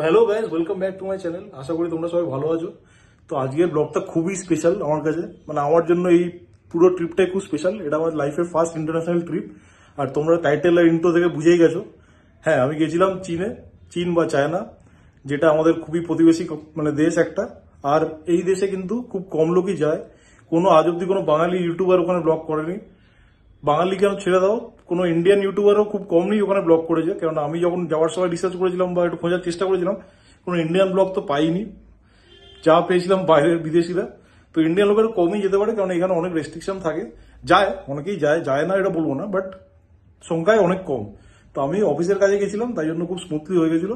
Hello guys, welcome back to my channel. আশা করি তোমরা সবাই ভালো আছো। তো আজকের ব্লগটা খুবই স্পেশাল আমার কাছে, মানে আমার জন্য এই পুরো ট্রিপটাই খুব স্পেশাল। এটা আমার লাইফের ফার্স্ট ইন্টারন্যাশনাল ট্রিপ। আর তোমরা টাইটেল আর ইন্ট্রো থেকে বুঝেই গেছো, হ্যাঁ আমি গেছিলাম চীন বা চায়না, যেটা আমাদের খুবই প্রতিবেশী মানে দেশ একটা। আর এই দেশে কিন্তু খুব কম লোকই যায়। কোনো আজ অব্দি কোনো বাঙালি ইউটিউবার ওখানে ব্লগ করেনি। বাঙালি কেন ছেড়ে দাও, কোনো ইন্ডিয়ান ইউটিউবারও খুব কমই ওখানে ব্লগ করেছে। কারণ আমি যখন যাওয়ার সময় রিসার্চ করেছিলাম বা একটু খোঁজার চেষ্টা করেছিলাম, কোনো ইন্ডিয়ান ব্লগ তো পাইনি। যা পেয়েছিলাম বাইরের বিদেশিরা। তো ইন্ডিয়ান লোকের কমই যেতে পারে, কারণ এখানে অনেক রেস্ট্রিকশন থাকে। যায়, অনেকেই যায় না এটা বলবো না, বাট সংখ্যায় অনেক কম। তো আমি অফিসের কাজে গেছিলাম, তাই জন্য খুব স্মুথলি হয়ে গেছিল।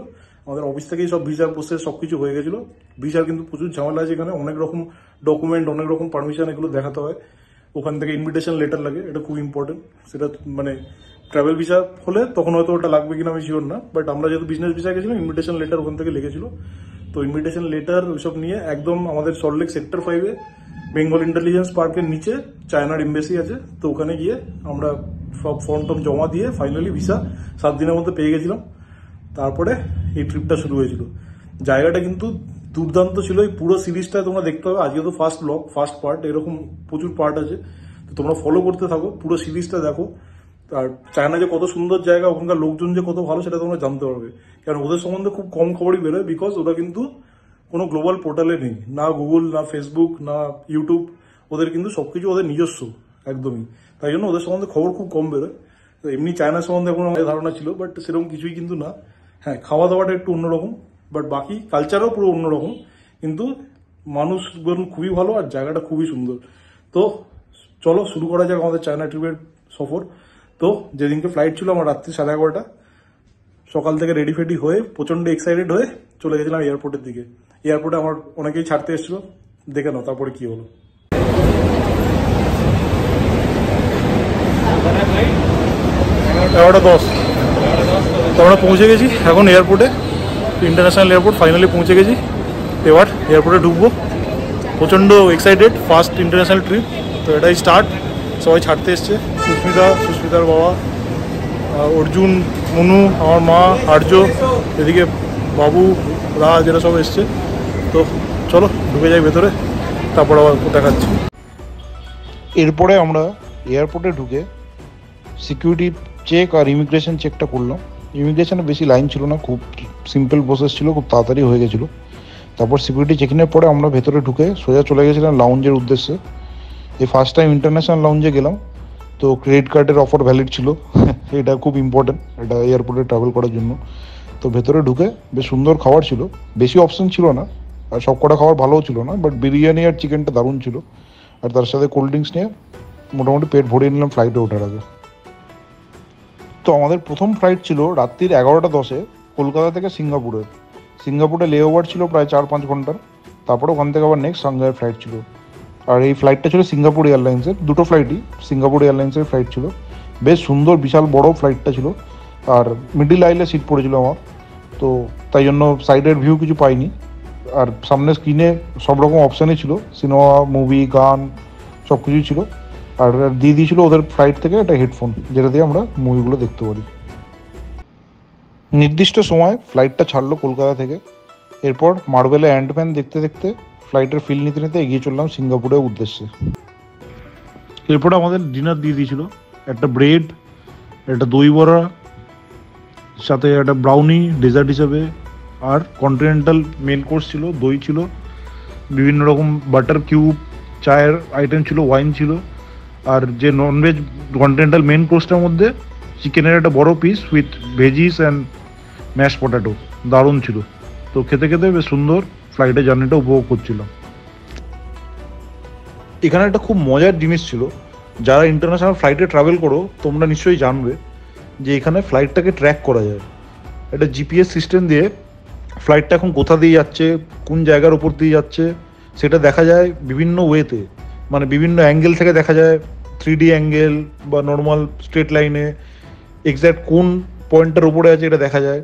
আমাদের অফিস থেকেই সব ভিসার প্রসেস সবকিছু হয়ে গেছিল। ভিসার কিন্তু প্রচুর ঝামেলা আছে এখানে, অনেক রকম ডকুমেন্ট, অনেক রকম পারমিশন এগুলো দেখাতে হয়। ওখান থেকে ইনভিটেশন লেটার লাগে, এটা খুব ইম্পর্টেন্ট। সেটা মানে ট্রাভেল ভিসা হলে তখন হয়তো ওটা লাগবে কিনা আমি শিওর না, বাট আমরা যেহেতু বিজনেস ভিসা গেছিলাম, ইনভিটেশন লেটার ওখান থেকে লেগেছিল। তো ইনভিটেশন লেটার ওইসব নিয়ে একদম আমাদের সল্টলেক সেক্টর 5-এ বেঙ্গল ইন্টেলিজেন্স পার্কের নিচে চায়নার এমবেসি আছে। তো ওখানে গিয়ে আমরা সব ফর্ম টর্ম জমা দিয়ে ফাইনালি ভিসা 7 দিনের মধ্যে পেয়ে গেছিলাম। তারপরে এই ট্রিপটা শুরু হয়েছিল। জায়গাটা কিন্তু দুর্দান্ত ছিল। এই পুরো সিরিজটা তোমরা দেখতে হবে। আজকে তো ফার্স্ট ব্লগ, ফার্স্ট পার্ট, এরকম প্রচুর পার্ট আছে। তো তোমরা ফলো করতে থাকো, পুরো সিরিজটা দেখো। আর চায়না যে কত সুন্দর জায়গা, ওখানকার লোকজন যে কত ভালো, সেটা তোমরা জানতে পারবে। কারণ ওদের সম্বন্ধে খুব কম খবরই বেরোয়, বিকজ ওরা কিন্তু কোনো গ্লোবাল পোর্টালে নেই, না গুগল, না ফেসবুক, না ইউটিউব। ওদের কিন্তু সবকিছু ওদের নিজস্ব একদমই। তাই জন্য ওদের সম্বন্ধে খবর খুব কম বেরোয়। তো এমনি চায়না সম্বন্ধে এখন আমাদের ধারণা ছিল, বাট সেরকম কিছুই কিন্তু না। হ্যাঁ, খাওয়া দাওয়াটা একটু অন্যরকম, বাট বাকি কালচারও পুরো অন্যরকম। কিন্তু মানুষজন খুবই ভালো আর জায়গাটা খুবই সুন্দর। তো চলো শুরু করা যাক আমাদের চায়না ট্রিপের সফর। তো যেদিনকে ফ্লাইট ছিল আমার রাত্রি 11:30, সকাল থেকে রেডি ফেডি হয়ে প্রচন্ড এক্সাইটেড হয়ে চলে গেছিলাম এয়ারপোর্টের দিকে। এয়ারপোর্টে আমার অনেকেই ছাড়তে এসেছিল, দেখে নাও তারপরে কি হলো। 11:10 তো আমরা পৌঁছে গেছি এখন এয়ারপোর্টে, ইন্টারন্যাশনাল এয়ারপোর্ট ফাইনালি পৌঁছে গেছি। এবার এয়ারপোর্টে ঢুকবো, প্রচণ্ড এক্সাইটেড, ফার্স্ট ইন্টারন্যাশনাল ট্রিপ। তো এটাই স্টার্ট। সবাই ছাড়তে এসছে, সুস্মিতার বাবা, অর্জুন, মনু, আমার মা, আর্য, এদিকে বাবু, রাজ, এরা সব এসছে। তো চলো ঢুকে যাই ভেতরে, তারপর আবার দেখাচ্ছি। এরপরে আমরা এয়ারপোর্টে ঢুকে সিকিউরিটি চেক আর ইমিগ্রেশন চেকটা করলাম। ইমিগ্রেশনে বেশি লাইন ছিল না, খুব সিম্পল প্রসেস ছিল, খুব তাড়াতাড়ি হয়ে গেছিলো। তারপর সিকিউরিটি চেকিংয়ের পরে আমরা ভেতরে ঢুকে সোজা চলে গেছিলাম লাউঞ্জের উদ্দেশ্যে। এই ফার্স্ট টাইম ইন্টারন্যাশনাল লাউঞ্জে গেলাম। তো ক্রেডিট কার্ডের অফার ভ্যালিড ছিল, এটা খুব ইম্পর্টেন্ট এটা এয়ারপোর্টে ট্রাভেল করার জন্য। তো ভেতরে ঢুকে বেশ সুন্দর খাবার ছিল, বেশি অপশন ছিল না, আর সব কটা খাবার ভালোও ছিল না, বাট বিরিয়ানি আর চিকেনটা দারুণ ছিল। আর তার সাথে কোল্ড ড্রিঙ্কস নিয়ে মোটামুটি পেট ভরিয়ে নিলাম ফ্লাইটে ওঠার আগে। তো আমাদের প্রথম ফ্লাইট ছিল রাত্রির 11:10 কলকাতা থেকে সিঙ্গাপুরে লে ওভার ছিল প্রায় 4-5 ঘন্টার। তারপরে ওখান থেকে আবার নেক্সট সাংহাইয়ের ফ্লাইট ছিল। আর এই ফ্লাইটটা ছিল সিঙ্গাপুর এয়ারলাইন্সের, দুটো ফ্লাইটই সিঙ্গাপুর এয়ারলাইন্সের ফ্লাইট ছিল। বেশ সুন্দর বিশাল বড় ফ্লাইটটা ছিল, আর মিডিল আইলে সিট পড়েছিল আমার। তো তাই জন্য সাইডের ভিউ কিছু পাইনি। আর সামনে স্ক্রিনে সব রকম অপশানই ছিল, সিনেমা, মুভি, গান সব কিছুই ছিল। আর দিয়ে দিয়েছিল ওদের ফ্লাইট থেকে একটা হেডফোন, যেটা দিয়ে আমরা মুভিগুলো দেখতে পারি। নির্দিষ্ট সময় ফ্লাইটটা ছাড়লো কলকাতা থেকে। এরপর মার্বেলে অ্যান্ডম্যান দেখতে দেখতে ফ্লাইটের ফিল নিতে নিতে এগিয়ে চললাম সিঙ্গাপুরের উদ্দেশ্যে। এরপরে আমাদের ডিনার দিয়ে দিয়েছিল, একটা ব্রেড, একটা দই বড়া, সাথে একটা ব্রাউনি ডেজার্ট হিসেবে, আর কন্টিনেন্টাল মেন কোর্স ছিল, দই ছিল, বিভিন্ন রকম বাটার কিউব, চায়ের আইটেম ছিল, ওয়াইন ছিল। আর যে ননভেজ কন্টিনেন্টাল মেন কোর্সটার মধ্যে চিকেনের একটা বড় piece with veggies and mash potato, দারুণ ছিল। তো খেতে খেতে বেশ সুন্দর ফ্লাইটের জার্নিটা উপভোগ করছিলাম। এখানে একটা খুব মজার জিনিস ছিল, যারা ইন্টারন্যাশনাল ফ্লাইটে ট্রাভেল করো তোমরা নিশ্চয়ই জানবে যে এখানে ফ্লাইটটাকে ট্র্যাক করা যায়। একটা জিপিএস সিস্টেম দিয়ে ফ্লাইটটা এখন কোথা দিয়ে যাচ্ছে, কোন জায়গার উপর দিয়ে যাচ্ছে, সেটা দেখা যায় বিভিন্ন ওয়েতে, মানে বিভিন্ন অ্যাঙ্গেল থেকে দেখা যায়। 3D অ্যাঙ্গেল বা নর্মাল স্ট্রেট লাইনে এক্স্যাক্ট কোন পয়েন্টটার উপরে আছে এটা দেখা যায়।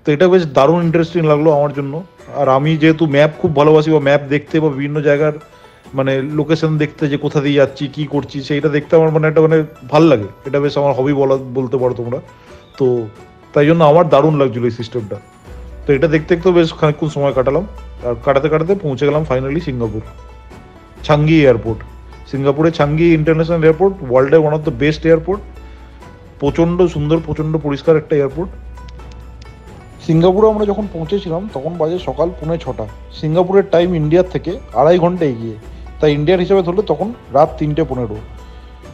তো এটা বেশ দারুণ ইন্টারেস্টিং লাগলো আমার জন্য। আর আমি যেহেতু ম্যাপ খুব ভালোবাসি, বা ম্যাপ দেখতে বা বিভিন্ন জায়গার মানে লোকেশন দেখতে, যে কোথা দিয়ে যাচ্ছি, কি করছি, সেইটা দেখতে আমার মানে একটা মানে ভাল লাগে। এটা বেশ আমার হবি বলতে পারো তোমরা। তো তাই জন্য আমার দারুণ লাগছিলো এই সিস্টেমটা। তো এটা দেখতে দেখতে বেশ খানিকক্ষণ সময় কাটালাম, আর কাটাতে কাটাতে পৌঁছে গেলাম ফাইনালি সিঙ্গাপুর চাঙ্গি এয়ারপোর্ট। সিঙ্গাপুরের চাঙ্গি ইন্টারন্যাশনাল এয়ারপোর্ট ওয়ার্ল্ডের one of the best airport, প্রচণ্ড সুন্দর, প্রচণ্ড পরিষ্কার একটা এয়ারপোর্ট। সিঙ্গাপুরে আমরা যখন পৌঁছেছিলাম তখন বাজে সকাল 6:45। সিঙ্গাপুরের টাইম ইন্ডিয়ার থেকে 2.5 ঘন্টা এগিয়ে, তাই ইন্ডিয়ার হিসাবে ধরলে তখন রাত 3:15।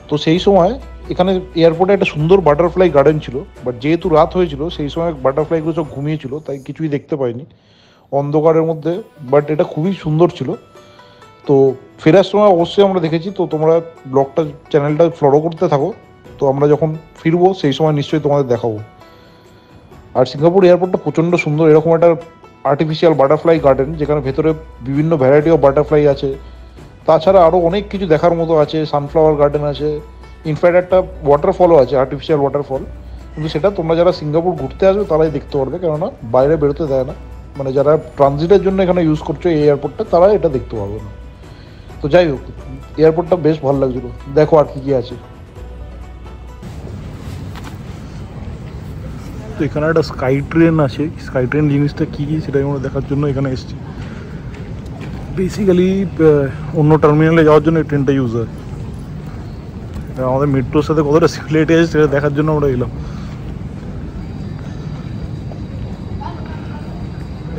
তো সেই সময় এখানে এয়ারপোর্টে একটা সুন্দর বাটারফ্লাই গার্ডেন ছিল, বাট যেহেতু রাত হয়েছিল সেই সময় বাটারফ্লাইগুলো সব ঘুমিয়েছিল, তাই কিছুই দেখতে পাইনি অন্ধকারের মধ্যে, বাট এটা খুবই সুন্দর ছিল। তো ফেরার সময় অবশ্যই আমরা দেখেছি, তো তোমরা ব্লগটা চ্যানেলটা ফলো করতে থাকো, তো আমরা যখন ফিরবো সেই সময় নিশ্চয়ই তোমাদের দেখাবো। আর সিঙ্গাপুর এয়ারপোর্টটা প্রচণ্ড সুন্দর, এরকম একটা আর্টিফিশিয়াল বাটারফ্লাই গার্ডেন যেখানে ভেতরে বিভিন্ন ভ্যারাইটি অফ বাটারফ্লাই আছে, তাছাড়া আরও অনেক কিছু দেখার মতো আছে, সানফ্লাওয়ার গার্ডেন আছে, ইনফ্যাক্ট একটা ওয়াটারফলও আছে, আর্টিফিশিয়াল ওয়াটারফল। কিন্তু সেটা তোমরা যারা সিঙ্গাপুর ঘুরতে আসবে তারাই দেখতে পারবে, কেননা বাইরে বেরোতে দেয় না, মানে যারা ট্রানজিটের জন্য এখানে ইউজ করছো এই এয়ারপোর্টটা তারা এটা দেখতে পারবে না। তো যাই হোক, এয়ারপোর্টটা বেশ ভালো লাগছিলো। দেখো আর কি কি আছে। তো এখানে একটা স্কাই ট্রেন আছে, স্কাই ট্রেন জিনিসটা কী কী সেটাই আমরা দেখার জন্য এখানে এসেছি। বেসিক্যালি অন্য টার্মিনালে যাওয়ার জন্য এই ট্রেনটা ইউজ হয়। আমাদের মেট্রোর সাথে কতটা সিমিলারিটি আছে সেটা দেখার জন্য আমরা এলাম।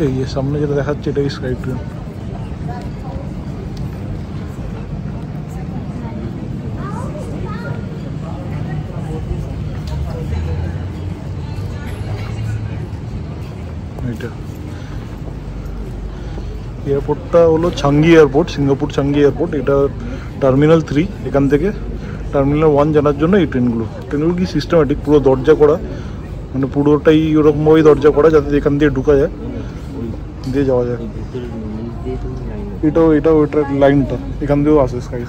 এই সামনে যেটা দেখাচ্ছে এটাই স্কাই ট্রেন। এটা এয়ারপোর্টটা হলো Changi airport, Singapore Changi airport. এটা টার্মিনাল 3, এখান থেকে টার্মিনাল 1 জানার জন্য এই ট্রেনগুলো কি সিস্টেমেটিক, পুরো দরজা করা, মানে পুরোটাই ওরকমভাবেই দরজা করা যাতে এখান দিয়ে ঢুকা যায়, দিয়ে যাওয়া যায়। এটাও ওটার লাইনটা এখান দিয়েও আসে স্কাই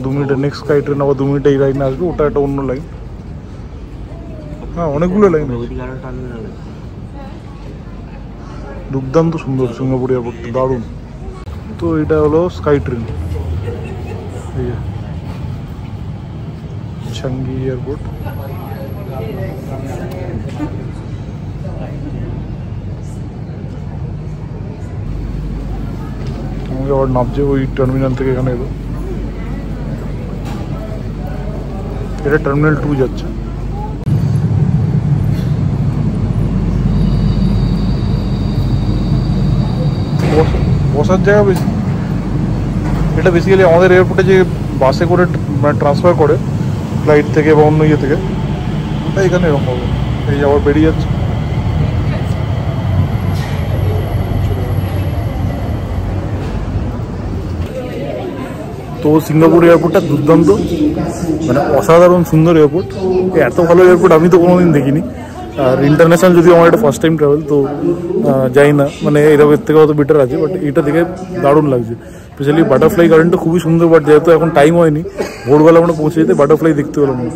2 মিনিটে, নেক্সট স্কাই ট্রেন আবার 2 মিনিটে এই লাইনে আসবে, ওটা একটা অন্য লাইন। হ্যাঁ, অনেকগুলো লাইন আছে। দুর্দান্ত সুন্দর সিঙ্গাপুর এয়ারপোর্টটা, দারুণ। তো এটা হলো স্কাই ট্রেন, চাঙ্গি এয়ারপোর্ট। আমাকে আবার নামছে ওই টার্মিনাল থেকে এখানে এলো। এটা টার্মিনাল 2 যাচ্ছে। বসার জায়গা বেশি। এটা বেসিক্যালি আমাদের এয়ারপোর্টে যে বাসে করে ট্রান্সফার করে ফ্লাইট থেকে বা অন্য ইয়ে থেকে, ওটা এখানে এরকম হবে। এই আবার বেরিয়ে যাচ্ছে। তো সিঙ্গাপুর এয়ারপোর্টটা দুর্দান্ত, মানে অসাধারণ সুন্দর এয়ারপোর্ট। এত ভালো এয়ারপোর্ট আমি তো কোনোদিন দেখিনি। আর ইন্টারন্যাশনাল যদিও আমার একটা ফার্স্ট টাইম ট্রাভেল, তো যাই না, মানে এরকম এর থেকে হয়তো বেটার আছে, বাট এটা দেখে দারুণ লাগছে। স্পেশালি বাটারফ্লাই গার্ডেনটা খুবই সুন্দর, বাট যেহেতু এখন টাইম হয়নি, ভোরবেলা আমরা পৌঁছে যেতে বাটারফ্লাই দেখতে পেলাম না।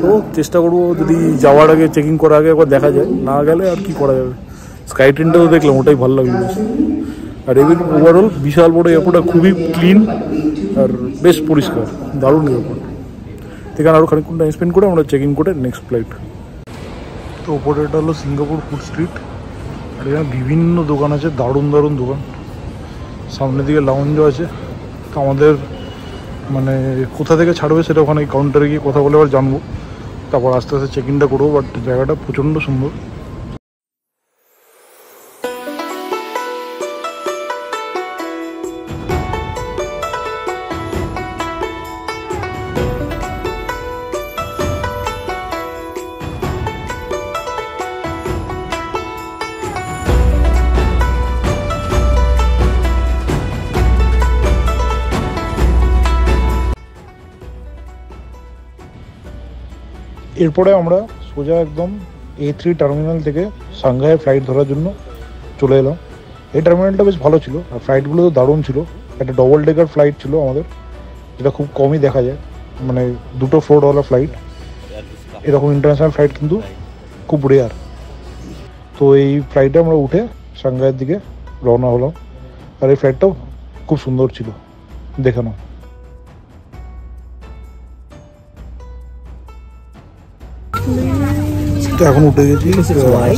তো চেষ্টা করবো যদি যাওয়ার আগে, চেকিং করার আগে একবার দেখা যায়, না গেলে আর কি করা যাবে। স্কাই ট্রেনটাও দেখলাম, ওটাই ভালো লাগলো বেশ। আর এবার ওভারঅল বিশাল বড় এয়ারপোর্ট, আর খুবই ক্লিন আর বেশ পরিষ্কার, দারুণ এয়ারপোর্ট। এখানে আরও খানিকক্ষণ টাইম স্পেন্ড করে আমরা চেকিং করে নেক্সট ফ্লাইট। তো ওপরে এটা হলো সিঙ্গাপুর ফুড স্ট্রিট, আর এখানে বিভিন্ন দোকান আছে, দারুণ দারুণ দোকান। সামনের দিকে লাউঞ্জও আছে। তো আমাদের মানে কোথা থেকে ছাড়বে সেটা ওখানে কাউন্টারে গিয়ে কথা বলে আবার জানবো, তারপর আস্তে আস্তে চেক ইনটা করবো। বাট জায়গাটা প্রচণ্ড সুন্দর। এরপরে আমরা সোজা একদম A3 টার্মিনাল থেকে সাংঘাইয়ের ফ্লাইট ধরার জন্য চলে এলাম। এই টার্মিনালটা বেশ ভালো ছিল, আর ফ্লাইটগুলো তো দারুণ ছিল। একটা ডবল ডেকার ফ্লাইট ছিল আমাদের, যেটা খুব কমই দেখা যায়, মানে 2টো ফ্লোরওয়ালা ফ্লাইট। এরকম ইন্টারন্যাশনাল ফ্লাইট কিন্তু খুব রেয়ার। তো এই ফ্লাইটে আমরা উঠে সাংঘাইয়ের দিকে রওনা হলাম, আর এই ফ্লাইটটাও খুব সুন্দর ছিল, দেখে নাও। তো এখন উঠে গেছি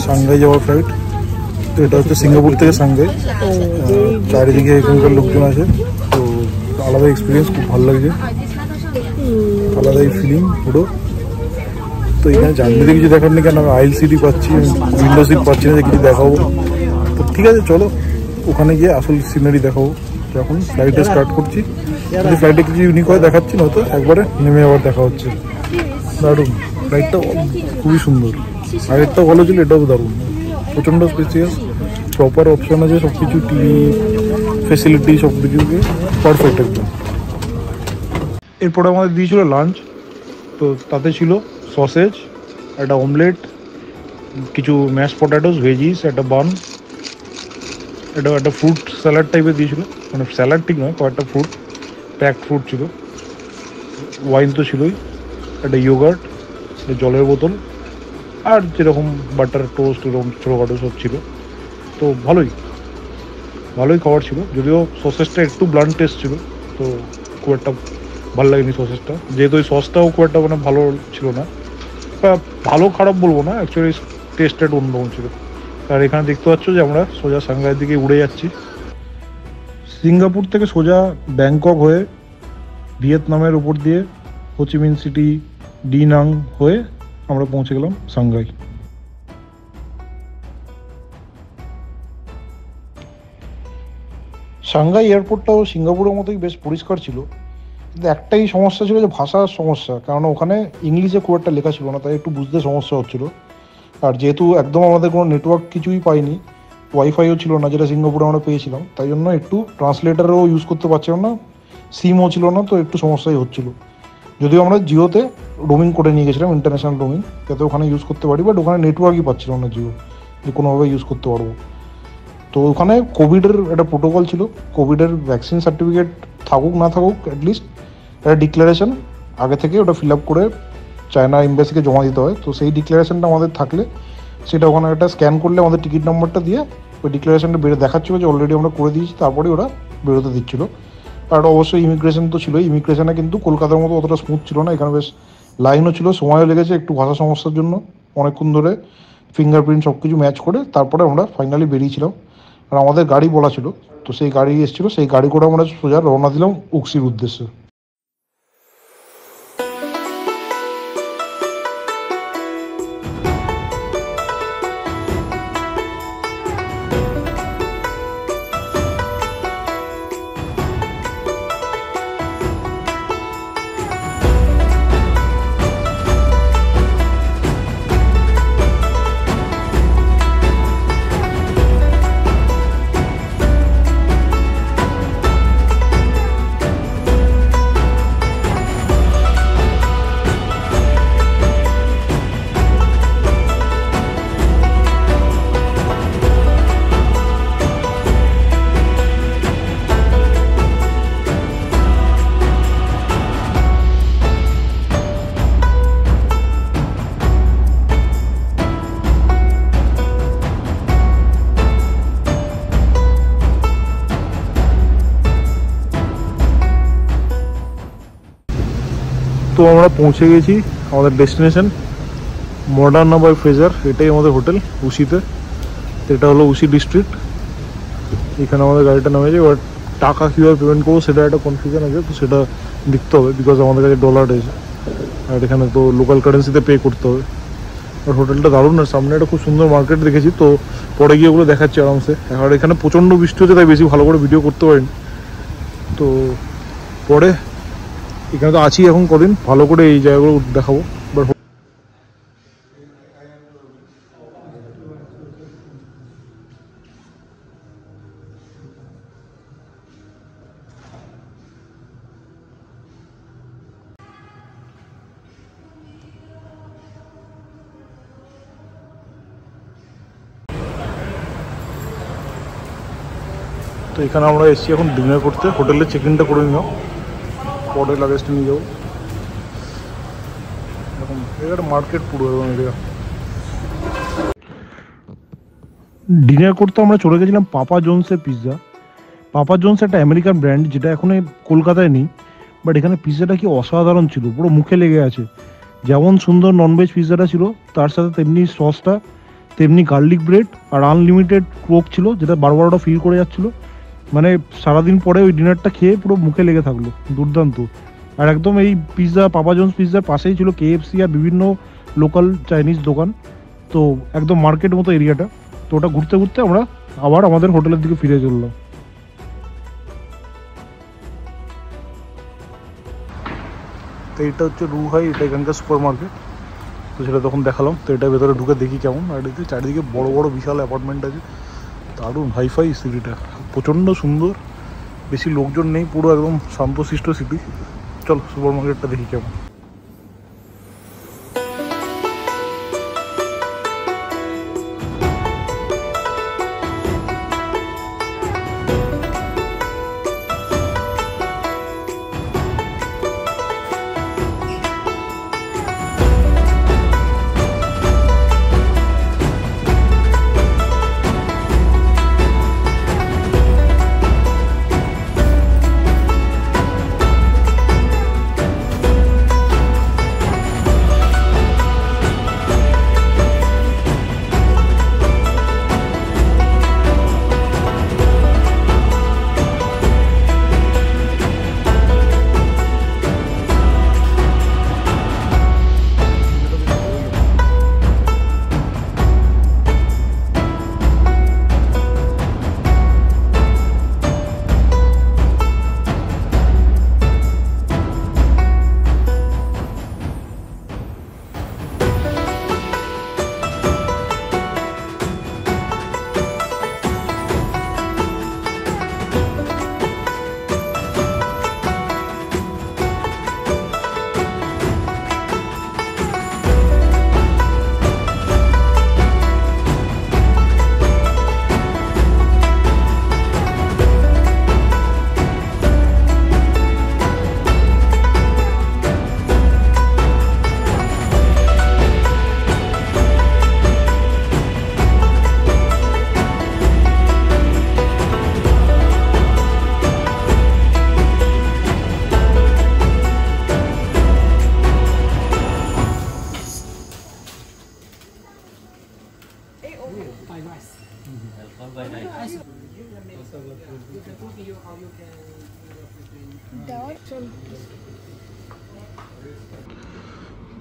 সাংঘাই যাওয়ার ফ্লাইট। তো এটা হচ্ছে সিঙ্গাপুর থেকে সাংঘাই। চারিদিকে এখানকার লোকজন আছে, তো আলাদা এক্সপিরিয়েন্স, খুব ভালো লাগছে, আলাদাই ফিলিং পুরো। তো এখানে জানলে কিছু দেখার নেই, কেন আমি আইল সিটি পাচ্ছি, উইন্ডো সিট পাচ্ছি না যে কিছু দেখাবো। তো ঠিক আছে, চলো ওখানে গিয়ে আসল সিনারি দেখাবো। এখন ফ্লাইটে স্টার্ট করছি, যদি ফ্লাইটে কিছু ইউনিক হয় দেখাচ্ছি, না তো একবারে নেমে আবার দেখা হচ্ছে। দারুণ, ফ্লাইটটা খুবই সুন্দর, আগেরটাও ভালো ছিল, এটাও দারুণ, প্রচণ্ড স্পেসিয়াস, প্রপার অপশন আছে, সব কিছু টিভি ফেসিলিটি সব কিছুকে পারফেক্ট একদম। এরপরে আমাদের দিয়েছিল লাঞ্চ, তো তাতে ছিল সসেজ, একটা অমলেট, কিছু ম্যাশ পটেটোস, ভেজিস, একটা বান, একটা ফ্রুট স্যালাড টাইপের দিয়েছিল, মানে স্যালাড ঠিক নয়, কয়েকটা ফ্রুট, প্যাকড ফ্রুট ছিল, ওয়াইন তো ছিলই, একটা ইয়োগার্ট, একটা জলের বোতল, আর যেরকম বাটার টোস্ট এরকম ছোটোখাটো সব ছিল। তো ভালোই খাবার ছিল, যদিও সসেসটা একটু ব্লান্ট টেস্ট ছিল, তো খুব একটা ভালো লাগেনি সসেসটা, যেহেতু ওই সসটাও খুব একটা মানে ভালো ছিল না, ভালো খারাপ বলবো না, অ্যাকচুয়ালি টেস্টেড অন্যরকম ছিল। আর এখানে দেখতে পাচ্ছ যে আমরা সোজা সাংঘাইয়ের দিকে উড়ে যাচ্ছি। সিঙ্গাপুর থেকে সোজা ব্যাংকক হয়ে ভিয়েতনামের উপর দিয়ে হোচিমিন সিটি, ডিনাং হয়ে আমরা পৌঁছে গেলাম সাংঘাই। সাংঘাই এয়ারপোর্টটাও সিঙ্গাপুরের মতোই বেশ পরিষ্কার ছিল, কিন্তু একটাই সমস্যা ছিল যে ভাষার সমস্যা, কারণ ওখানে ইংলিশে খুব একটা লেখা ছিল না, তাই একটু বুঝতে সমস্যা হচ্ছিলো। আর যেহেতু একদম আমাদের কোনো নেটওয়ার্ক কিছুই পাইনি, ওয়াইফাইও ছিল না যেটা সিঙ্গাপুরে আমরা পেয়েছিলাম, তাই জন্য একটু ট্রান্সলেটারও ইউজ করতে পারছিলাম না, সিমও ছিল না, তো একটু সমস্যাই হচ্ছিলো। যদিও আমরা জিওতে রোমিং করে নিয়ে গেছিলাম, ইন্টারন্যাশনাল রোমিং, যাতে ওখানে ইউজ করতে পারি, বাট ওখানে নেটওয়ার্কই পাচ্ছিলাম না জিও, যে কোনোভাবে ইউজ করতে পারবো। তো ওখানে কোভিডের একটা প্রোটোকল ছিল, কোভিডের ভ্যাকসিন সার্টিফিকেট থাকুক না থাকুক, অ্যাটলিস্ট একটা ডিক্লারেশন আগে থেকে ওটা ফিল আপ করে চায়না এম্বাসিকে জমা দিতে হয়। তো সেই ডিক্লারেশনটা আমাদের থাকলে সেটা ওখানে একটা স্ক্যান করলে আমাদের টিকিট নাম্বারটা দিয়ে ওই ডিক্লারেশনটা দেখাচ্ছিলো যে অলরেডি আমরা করে দিয়েছি, তারপরে ওরা বেরোতে দিচ্ছিলো। আর অবশ্যই ইমিগ্রেশন তো ছিলই, ইমিগ্রেশনে কিন্তু কলকাতার মতো অতটা স্মুথ ছিল না, এখানে বেশ লাইনও ছিল, সময়ও লেগেছে একটু ভাষা সমস্যার জন্য, অনেকক্ষণ ধরে ফিঙ্গারপ্রিন্ট সব কিছু ম্যাচ করে তারপরে আমরা ফাইনালি বেরিয়েছিলাম। আর আমাদের গাড়ি বলা ছিল, তো সেই গাড়ি এসেছিলো, সেই গাড়ি করে আমরা সোজা রওনা দিলাম উক্সির উদ্দেশ্যে। তো আমরা পৌঁছে গেছি আমাদের ডেস্টিনেশন, মডার্না বাই ফ্রেজার, এটাই আমাদের হোটেল উসিতে। তো এটা হলো উসি ডিস্ট্রিক্ট, এখানে আমাদের গাড়িটা নামেছে। এবার টাকা কীভাবে পেমেন্ট করবো সেটা একটা কনফিউশন আছে, তো সেটা দেখতে হবে, বিকজ আমাদের কাছে ডলার আছে, আর এখানে তো লোকাল কারেন্সিতে পে করতে হবে। আর হোটেলটা দারুণ, আর সামনে একটা খুব সুন্দর মার্কেট দেখেছি, তো পরে গিয়ে ওগুলো দেখাচ্ছি আরামসে। আর এখানে প্রচণ্ড বৃষ্টি হচ্ছে, তাই বেশি ভালো করে ভিডিও করতে পারিনি। তো পরে এখানে তো আছি এখন কদিন, ভালো করে এই জায়গাগুলো দেখাবো। বাট তো এখানে আমরা এসেছি এখন ডিনার করতে, হোটেলে চেক ইনটা করে নিলাম, পরে লাগেজটা নিয়ে যাবো। এরকম এটা মার্কেট পুরো এরকম এরিয়া। ডিনার করতে আমরা চলে গেছিলাম পাপা জোনসের পিৎজা। পাপা জোনস একটা আমেরিকান ব্র্যান্ড, যেটা এখন কলকাতায় নেই, বাট এখানে পিৎজাটা কি অসাধারণ ছিল, পুরো মুখে লেগে আছে। যেমন সুন্দর ননভেজ পিৎজাটা ছিল, তার সাথে তেমনি সসটা তেমনি গার্লিক ব্রেড আর আনলিমিটেড কোক ছিল, যেটা বারবার ওটা ফিল করে যাচ্ছিলো। মানে সারাদিন পরে ওই ডিনারটা খেয়ে পুরো মুখে লেগে থাকলো, দুর্দান্ত। আর একদম এই পিৎজা, পাপা জনস পিৎজার পাশেই ছিল KFC আর বিভিন্ন লোকাল চাইনিজ দোকান। তো একদম মার্কেট মতো এরিয়াটা। তো ওটা ঘুরতে ঘুরতে আমরা আবার আমাদের হোটেলের দিকে ফিরে চললাম। তো এটা হচ্ছে রুহাই, এটা এখানকার সুপার মার্কেট। তো সেটা তখন দেখালাম। তো এটা ভেতরে ঢুকে দেখি কেমন। আর এদিকে চারিদিকে বড় বড় বিশাল অ্যাপার্টমেন্ট আছে, দারুণ হাইফাই সিটিটা, প্রচণ্ড সুন্দর, বেশি লোকজন নেই, পুরো একদম শান্তশিষ্ট সিটি। চলো সুপার মার্কেটটা দেখি কেমন।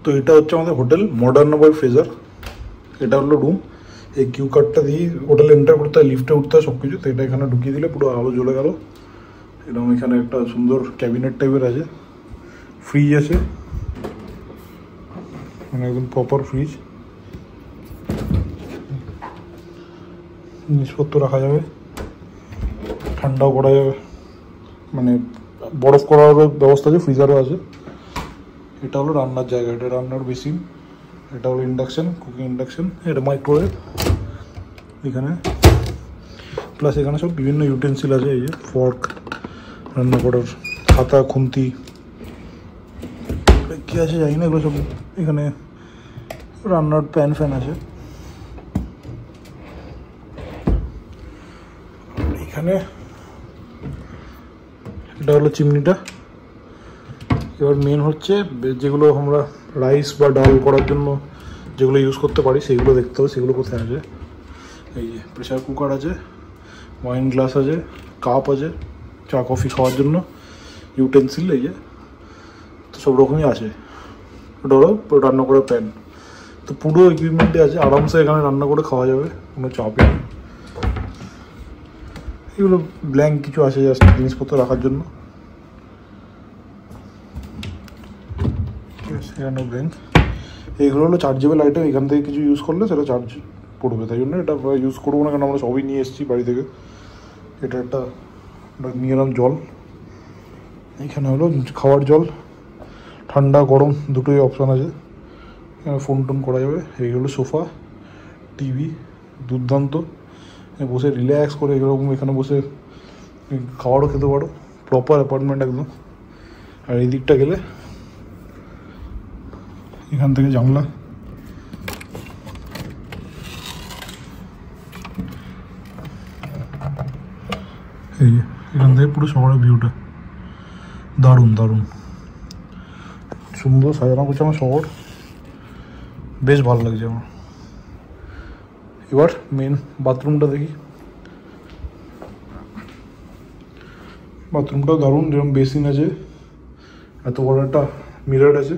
তো এটা হচ্ছে আমাদের হোটেল মডার্ন বাই ফ্রেজার। এটা হলো রুম। এই কিউ কার্ডটা দিয়ে হোটেলে এন্টার করতে হয়, লিফটে উঠতে হয় সব কিছু। তো এটা এখানে ঢুকিয়ে দিলে পুরো আলো জ্বলে গেল। এরকম এখানে একটা সুন্দর ক্যাবিনেট টাইপের আছে, ফ্রিজ আছে, মানে একদম প্রপার ফ্রিজ, জিনিসপত্র রাখা যাবে, ঠান্ডাও করা যাবে, মানে বরফ করার ব্যবস্থা আছে, ফ্রিজারও আছে। এটা হলো রান্নার জায়গা, এটা রান্নার বেসিন। এটা হলো ইন্ডাকশান, কুকিং ইন্ডাকশান। এটা মাইক্রোওয়েভ এখানে, প্লাস এখানে সব বিভিন্ন ইউটেন্সিল আছে। এই যে ফর্ক, রান্না করার হাতা, খুন্তি, কী আছে জানি না, এগুলো সব এখানে। রান্নার প্যান ফ্যান আছে এখানে। এটা হলো চিমনিটা। এবার মেন হচ্ছে যেগুলো আমরা রাইস বা ডাল করার জন্য যেগুলো ইউজ করতে পারি সেগুলো দেখতে হবে, সেগুলো কোথায় আছে। এই যে প্রেশার কুকার আছে, ওয়াইন গ্লাস আছে, কাপ আছে, চা কফি খাওয়ার জন্য ইউটেন্সিল, এই যে তো সব রকমই আছে। ওটা হলো রান্না করার প্যান। তো পুরো ইকুইপমেন্টই আছে, আরামসে এখানে রান্না করে খাওয়া যাবে, কোনো চাপই নেই। এগুলো ব্ল্যাঙ্ক কিছু আছে জাস্ট জিনিসপত্র রাখার জন্য। এখানে ব্ল্যাঙ্ক। এইগুলো হলো চার্জেবল আইটেম, এখান থেকে কিছু ইউজ করলে সেটা চার্জ পড়বে, তাই জন্য এটা ইউজ করবো না, কারণ আমরা সবই নিয়ে এসেছি বাড়ি থেকে। এটা একটা নিয়ে এলাম জল। এখানে হলো খাওয়ার জল, ঠান্ডা গরম দুটোই অপশান আছে, এখানে ফোন টোন করা যাবে। এই হলো সোফা, টিভি, দুর্দান্ত, বসে রিল্যাক্স করে এরকম এখানে বসে খাবারও খেতে পারো, প্রপার অ্যাপার্টমেন্ট একদম। আর এই দিকটা গেলে এখান থেকে জানলা, এই যে এখান থেকে পুরো শহরের ভিউটা দারুণ দারুণ সুন্দর সাজানো গোছানো শহর, বেশ ভালো লাগছে আমার। এবার মেন বাথরুমটা দেখি। বাথরুমটাও দারুণ, যেরকম বেসিন আছে, এত বড় একটা মিরর আছে।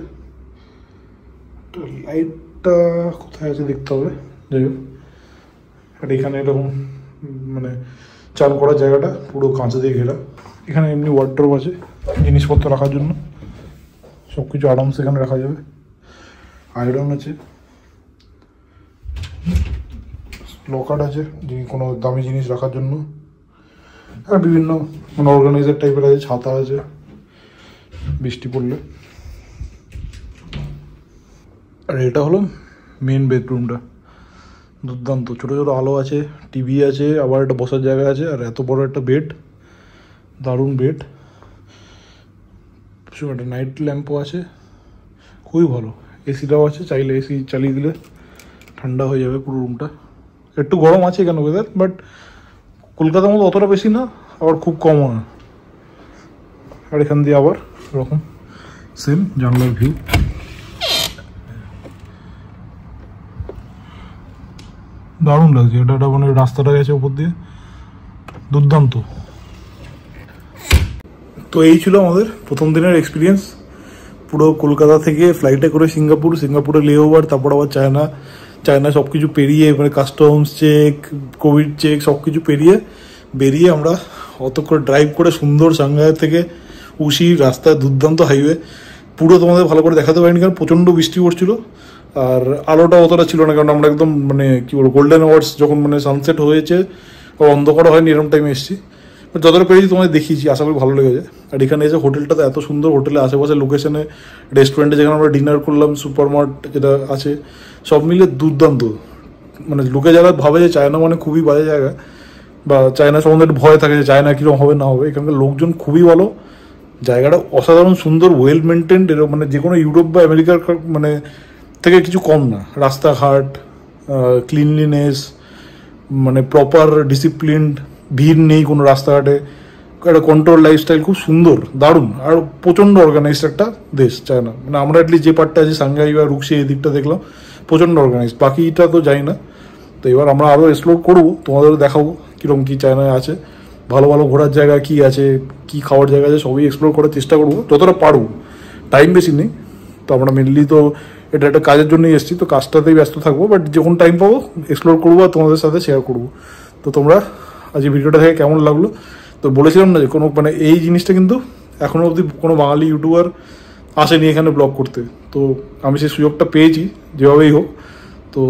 লাইটটা কোথায় আছে দেখতে হবে, যাই হোক। আর এখানে এরকম মানে চান করার জায়গাটা পুরো কাঁচা দিয়ে ঘেরা। এখানে এমনি ওয়ার্ডরোব আছে জিনিসপত্র রাখার জন্য, সব কিছু আরামসে এখানে রাখা যাবে। আয়রন আছে, লকার আছে যে কোনো দামি জিনিস রাখার জন্য, আর বিভিন্ন মানে অর্গানাইজার টাইপের আছে, ছাতা আছে বৃষ্টি পড়লে। আর এটা হলো মেন বেডরুমটা, দুর্দান্ত। ছোটো ছোটো আলো আছে, টিভি আছে, আবার একটা বসার জায়গা আছে, আর এত বড় একটা বেড, দারুণ বেড। একটা নাইট ল্যাম্পও আছে, খুবই ভালো। এসিটাও আছে, চাইলে এসি চালিয়ে দিলে ঠান্ডা হয়ে যাবে পুরো রুমটা। একটু গরম আছে কেন ওয়েদার, বাট কলকাতার মতো অতটা বেশি না, আবার খুব কমও না। আর এখান দিয়ে আবার এরকম সেম জানলার ভিউ। দারুণ লাগছে, এটা মানে রাস্তাটা গেছে ওপর দিয়ে, দুর্দান্ত। তো এই ছিল আমাদের প্রথম দিনের এক্সপিরিয়েন্স। পুরো কলকাতা থেকে ফ্লাইটে করে সিঙ্গাপুরে লে ওভার, তারপর আবার চায়না সব কিছু পেরিয়ে, মানে কাস্টমস চেক, কোভিড চেক সব কিছু বেরিয়ে আমরা অত করে ড্রাইভ করে সুন্দর সাংহাই থেকে উশি রাস্তায়, দুর্দান্ত হাইওয়ে। পুরো তোমাদের ভালো করে দেখাতে পারিনি কারণ প্রচণ্ড বৃষ্টি পড়ছিল, আর আলোটা অতটা ছিল না, কারণ আমরা একদম মানে কি বলবো গোল্ডেন আওয়ার্স যখন মানে সানসেট হয়েছে, অন্ধকার হয়নি এরকম টাইমে এসেছি। যতটা পেরেছি তোমাদের দেখিয়েছি, আশা করি ভালো লেগেছে। আর এখানে এসে হোটেলটা তো এত সুন্দর, হোটেলের আশেপাশে লোকেশনে, রেস্টুরেন্টে যেখানে আমরা ডিনার করলাম, সুপার মার্ট যেটা আছে, সব মিলে দুর্দান্ত। মানে লোকে যারা ভাবে যে চায়না মানে খুবই বাজে জায়গা, বা চায়না সম্বন্ধে একটু ভয় থাকে যে চায়না কীরকম হবে না হবে, এখানকার লোকজন খুবই ভালো, জায়গাটা অসাধারণ সুন্দর, ওয়েল মেনটেন্ড। এরকম মানে যে কোনো ইউরোপ বা আমেরিকার মানে থেকে কিছু কম না। রাস্তাঘাট, ক্লিনলিনেস, মানে প্রপার ডিসিপ্লিনড, ভিড় নেই কোনো রাস্তাঘাটে, একটা কন্ট্রোল লাইফস্টাইল, খুব সুন্দর, দারুণ। আর প্রচণ্ড অর্গানাইজড একটা দেশ চায়না। মানে আমরা অ্যাটলিস্ট যে পার্টটা আছে সাংহাই বা রুকসি, এই দিকটা দেখলাম প্রচণ্ড অর্গানাইজড, বাকিটা তো যাই না। তো এবার আমরা আরও এক্সপ্লোর করবো, তোমাদেরও দেখাবো কীরকম কী চায়নায় আছে, ভালো ভালো ঘোরার জায়গা কী আছে, কী খাওয়ার জায়গা আছে, সবই এক্সপ্লোর করার চেষ্টা করবো যতটা পারবো। টাইম বেশি নেই তো, আমরা মেনলি তো এটা একটা কাজের জন্যই এসেছি, তো কাজটাতেই ব্যস্ত থাকবো, বাট যখন টাইম পাবো এক্সপ্লোর করবো আর তোমাদের সাথে শেয়ার করবো। তো তোমরা আজ এই ভিডিওটা থেকে কেমন লাগলো? তো বলেছিলাম না যে কোনো মানে এই জিনিসটা কিন্তু এখনও অবধি কোনো বাঙালি ইউটিউবার আসেনি এখানে ব্লগ করতে, তো আমি সেই সুযোগটা পেয়েছি যেভাবেই হোক। তো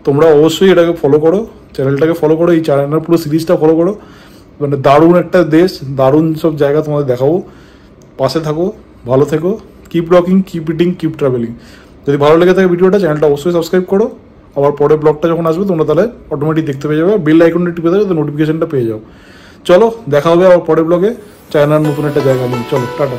তোমরা অবশ্যই এটাকে ফলো করো, চ্যানেলটাকে ফলো করো, এই চায়নার পুরো সিরিজটা ফলো করো। মানে দারুণ একটা দেশ, দারুণ সব জায়গা তোমাদের দেখাবো। পাশে থাকো, ভালো থেকো, keep rocking, keep eating, keep travelling. যদি ভালো লেগে থাকে ভিডিওটা, চ্যানেলটা অবশ্যই সাবস্ক্রাইব করো। আবার পরে ব্লগটা যখন আসবে তোমরা তাহলে অটোমেটিক দেখতে পেয়ে যাবে, বেল আইকনটা টিপে দেবে তো নোটিফিকেশনটা পেয়ে যাও। চলো দেখা হবে আবার পরের ব্লগে চায়নার নতুন একটা জায়গা নিয়ে। চলো টাটা।